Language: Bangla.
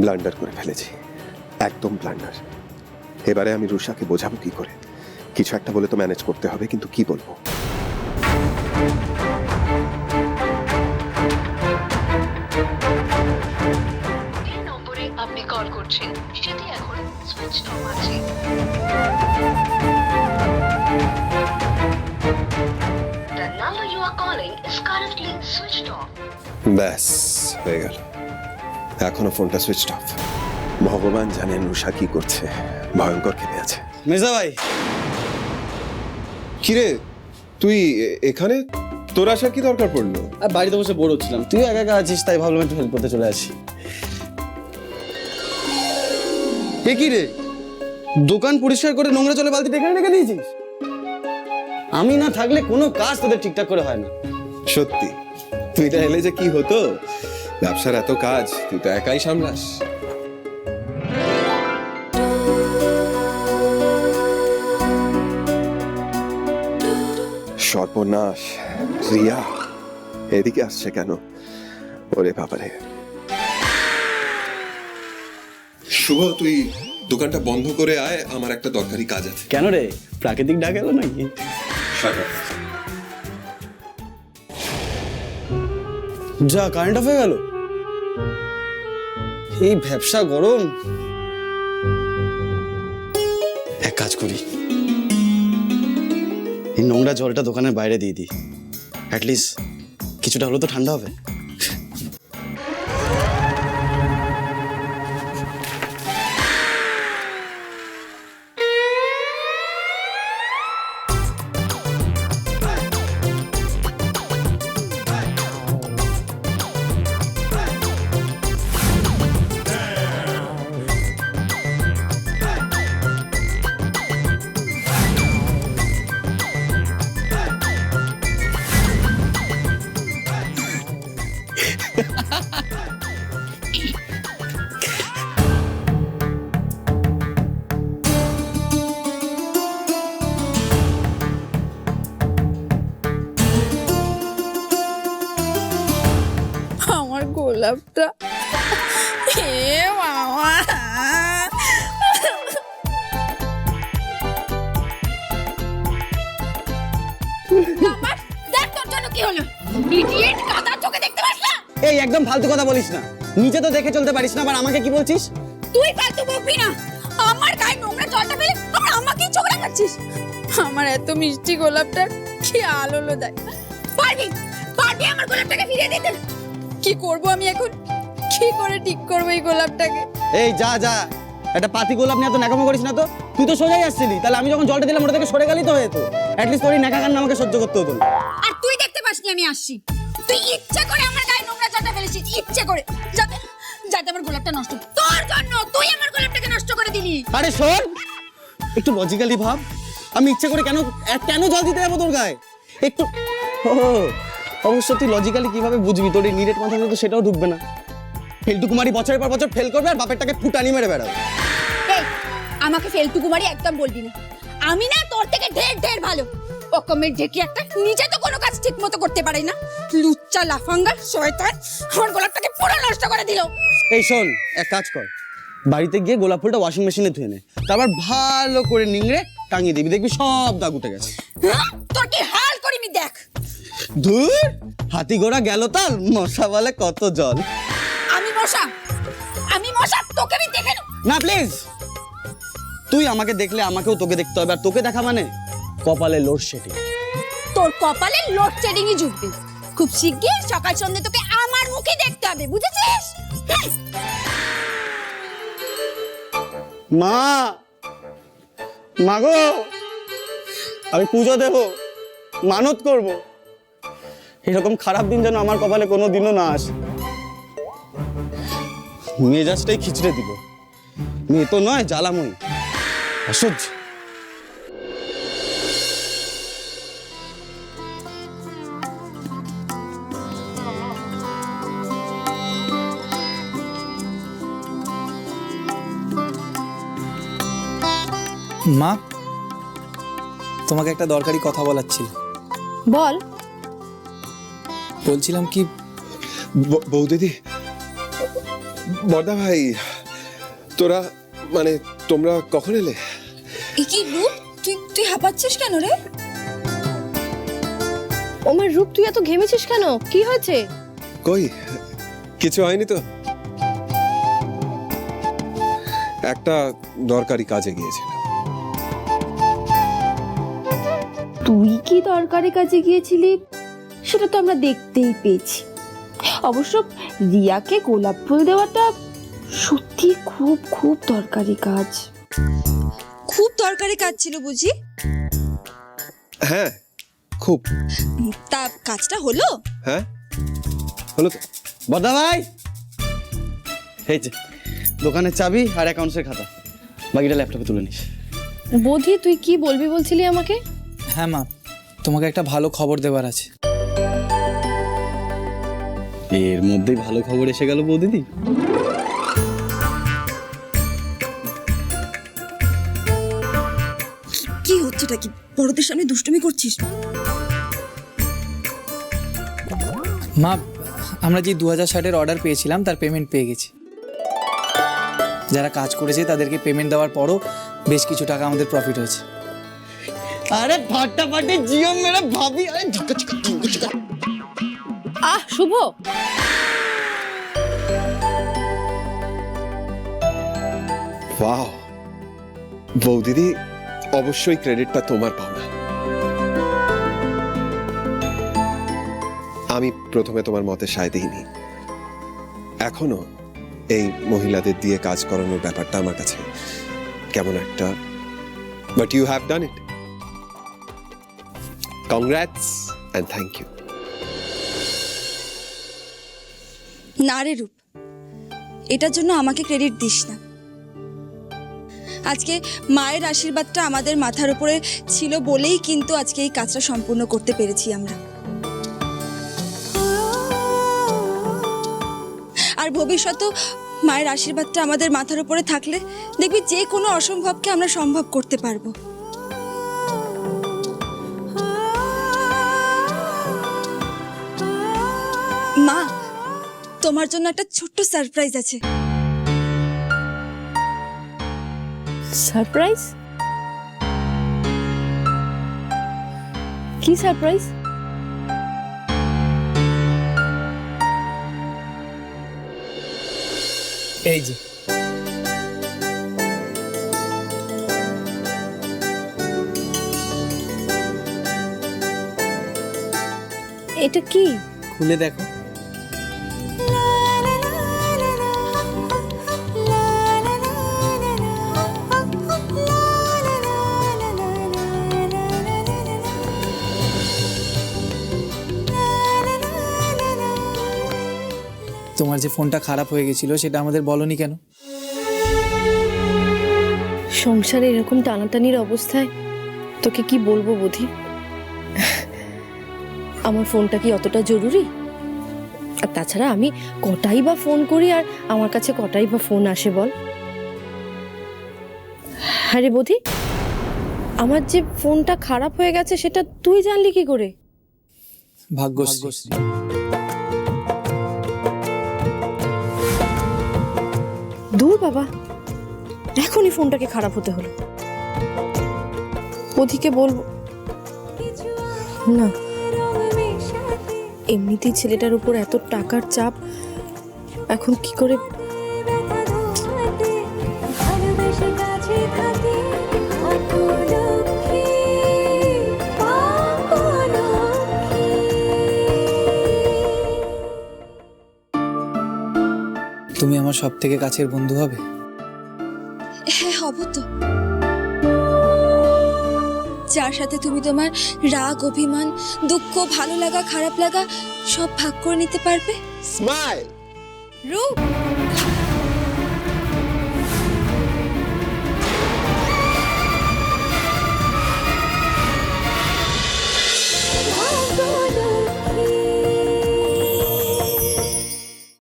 ব্লান্ডার করে ফেলেছি, একদম ব্লান্ডার। এবারে আমি রুষাকে বোঝাবো কি করে? কিছু একটা বলে তো ম্যানেজ করতে হবে, কিন্তু কি বলবো? যে নম্বরে আপনি কল করছেন সেটি এখন সুইচ অফ আছে। The number you are calling is currently switched off. ব্যাস হয়ে গেল, এখনো ফোনটা সুইচ অফ। ভগবান জানেন রুষা কি করছে, ভয়ঙ্কর খেপে আছে। মির্জা ভাই, কিরে তুই এখানে? তোর আসার কি দরকার পড়লো? আর বাড়িতে বসে বোর হচ্ছিলাম, তুই একা একা আছিস তাই ভাবলাম একটু হেল্প করতে চলে আসি। এ কি রে, দোকান পরিষ্কার করে নোংরা জলে বালতি এখানে রেখে দিয়েছিস? আমি না থাকলে কোনো কাজ তোদের ঠিকঠাক করে হয় না। সত্যি তুই না এলে যে কি হতো, ব্যবসার এত কাজ তুই তো একাই সামলাস। সর্বনাশ, রিয়া এদিকে আসছে কেন? ওরে বাবারে। শুভ, তুই দোকানটা বন্ধ করে আয়, আমার একটা দরকারি কাজ আছে। কেন রে, প্রাকৃতিক ডাক এলো নাকি? যা, কারেন্ট অফ হয়ে গেল। এই ব্যবসা গরম। এক কাজ করি, এই নোংরা জলটা দোকানের বাইরে দিয়ে দিই, অ্যাটলিস্ট কিছুটা হলো তো ঠান্ডা হবে। আমার গোলাপটা, হে বাবা। দেখ তোর জন্য কি হলো, ইডিয়েট, কাদা চোখে দেখতে পাস না? এই একদম ফালতু কথা বলিস না, নিজে তো দেখে চলতে পারিস না, আবার আমাকে কি বলছিস? তুই ফালতু বকবি না। আমার গায়ে নোংরা জলটা ফেলে আবার আমাকেই চোখ রাখাচ্ছিস। আমার এত মিষ্টি গোলাপটার কি আলোলো দেয়। পারবি পারবি আমার গোলাপটাকে ফিরিয়ে দিতে? কি করব আমি এখন, কি করে ঠিক করবো এই গোলাপটাকে? এই যা যা, একটা পাতি গোলাপ নিয়ে এত ন্যাকামো করিস না তো। তুই তো সোজাই আসছিলি, তাহলে আমি যখন জলটা দিলাম ওটা থেকে সরে গেলি তো হতো। অ্যাটলিস্ট তোর এই ন্যাকা কান্না আমাকে সহ্য করতে হতো না। আর তুই দেখতে পাসনি আমি আসছি? তুই ইচ্ছে করে আমার গায়ে নোংরা জলটা ফেলেছিস, ইচ্ছে করে, যাতে যাতে আমার গোলাপটা নষ্ট। তোর জন্য তুই আমার গোলাপটাকে নষ্ট করে দিলি। আরে শোন, একটু লজিক্যালি ভাব, আমি ইচ্ছে করে কেন কেন জল দিতে যাবো তোর গায়ে? একটু অবশ্য তুই লজিক্যালি কিভাবে বুঝবি? তোর এই নিরেট মাথাতে তো সেটাও ঢুকবে না। ফেলটুকুমারি বছরের পর বছর ফেল করবে আর বাপেরটাকে ফুটানি মেরে বেড়াবে। এই, আমাকে ফেলটুকুমারি একদম বলবি না। আমি না তোর থেকে ঢের ঢের ভালো। অকমের ঢেকি একটা, নিজে তো কোনো কাজ ঠিক মতো করতে পারে না। লুচ্চা লাফাঙ্গা শয়তান আমার গোলাপটাকে পুরো নষ্ট করে দিল। এই শোন, এক কাজ কর, বাড়িতে গিয়ে গোলাপ ফুলটা ওয়াশিং মেশিনে ধুয়ে নে, তারপর ভালো করে নিংড়ে টাঙিয়ে দিবি, দেখবি সব দাগ উঠে গেছে। তোর কি হাল করিনি দেখ। ধুর, হাতি ঘোড়া গেল তাল, মশা বলে কত জল। আমি মশা, আমি মশা, তোকে আমি দেখে নেব। না প্লিজ, তুই আমাকে দেখলে আমাকেও তোকে দেখতে হবে, আর তোকে দেখা মানে কপালে লোডশেডিং। তোর কপালে লোডশেডিংই জুটবে। খুব শিগগির সকাল সন্ধ্যে তোকে আমার মুখে দেখতে হবে, বুঝেছিস? মা, মাগো, আমি পুজো দেব, মানত করব, এরকম খারাপ দিন যেন আমার কপালে কোনো দিনও না আসে। মেজাজটাই খিচড়ে দিল, মেয়ে তো নয় জ্বালাময়ী, অসহ্য। মা, তোমাকে একটা দরকারি কথা বলার ছিল। বল। বলছিলাম কি, বৌদিদি, বর্দা ভাই, তোরা মানে তোমরা কখন এলে? এ কি রূপ, তুই তুই হাঁপাচ্ছিস কেন রে? ওমার রূপ, তুই এত ঘেমেছিস কেন? কি হয়েছে? কই, কিছু হয়নি তো। একটা দরকারি কাজে গিয়েছিলাম। তুই কি দরকারি কাজে গিয়েছিলি সেটা তো আমরা দেখতেই পেয়েছি। অবশ্য রিয়াকে গোলাপ ফুল দেওয়াটা সত্যি খুব খুব দরকারি কাজ। খুব দরকারি কাজ ছিল বুঝি? হ্যাঁ, খুব। তা কাজটা হলো? হ্যাঁ, হলো তো। বদা ভাই, এই যে দোকানের চাবি আর অ্যাকাউন্টসের খাতা, বাকিটা ল্যাপটপে তুলে নিস। বোধি, তুই কি বলবি বলছিলি আমাকে? হ্যাঁ মা, তোমাকে একটা ভালো খবর দেওয়ার আছে। এর মধ্যেই ভালো খবর এসে গেল বৌদিদি। কি হচ্ছেটা কি? বড়দের সামনে দুষ্টুমি করছিস? মা, আমরা যে 2060-এর অর্ডার পেয়েছিলাম তার পেমেন্ট পেয়ে গেছি। যারা কাজ করেছে তাদেরকে পেমেন্ট দেওয়ার পরও বেশ কিছু টাকা আমাদের প্রফিট হয়েছে। আরে ফাটাফাটি জিও মেরা ভাবি, আরে ঝকা ঝকা ঝকা ঝকা। আহ শুভ, ওয়াও, বৌদিদি, অবশ্যই ক্রেডিটটা তোমার পাওনা। আমি প্রথমে তোমার মতে সায় দিইনি। এখনো এই মহিলাদের দিয়ে কাজ করানোর ব্যাপারটা আমার কাছে কেমন একটা, but you have done it. Congrats and thank you. না রে রূপ, এটার জন্য আমাকে ক্রেডিট দিস না। আজকে মায়ের আশীর্বাদটা আমাদের মাথার উপরে ছিল বলেই কিন্তু আজকে এই কাজটা সম্পূর্ণ করতে পেরেছি আমরা। আর ভবিষ্যতেও মায়ের আশীর্বাদটা আমাদের মাথার উপরে থাকলে দেখবি যে কোনো অসম্ভবকে আমরা সম্ভব করতে পারবো। মা, তোমার জন্য একটা ছোট্ট সারপ্রাইজ আছে। সারপ্রাইজ? কি সারপ্রাইজ? এই যে এটা কি? খুলে দেখো। তোমার যে ফোনটা খারাপ হয়ে গেছিল সেটা আমাদের বলনি কেন? সংসারে এরকম টানাটানির অবস্থায় তোকে কি বলবো বোধি? আমার ফোনটা কি অতটা জরুরি? আর তাছাড়া আমি কটাই বা ফোন করি আর আমার কাছে কটাই বা ফোন আসে বল? হ্যাঁ রে বোধি, আমার যে ফোনটা খারাপ হয়ে গেছে সেটা তুই জানলি কি করে? ভাগ্যশ্রী। দূর বাবা, এখনই ফোনটাকে খারাপ হতে হলো। বোধিকে বলবো না, এমনিতেই ছেলেটার উপর এত টাকার চাপ, এখন কি করে? তুমি আমার সব থেকে কাছের বন্ধু হবে। হ্যাঁ, হব তো। যার সাথে তুমি তোমার রাগ, অভিমান, দুঃখ, ভালো লাগা, খারাপ লাগা সব ভাগ করে নিতে পারবে। স্মাইল। রূপ,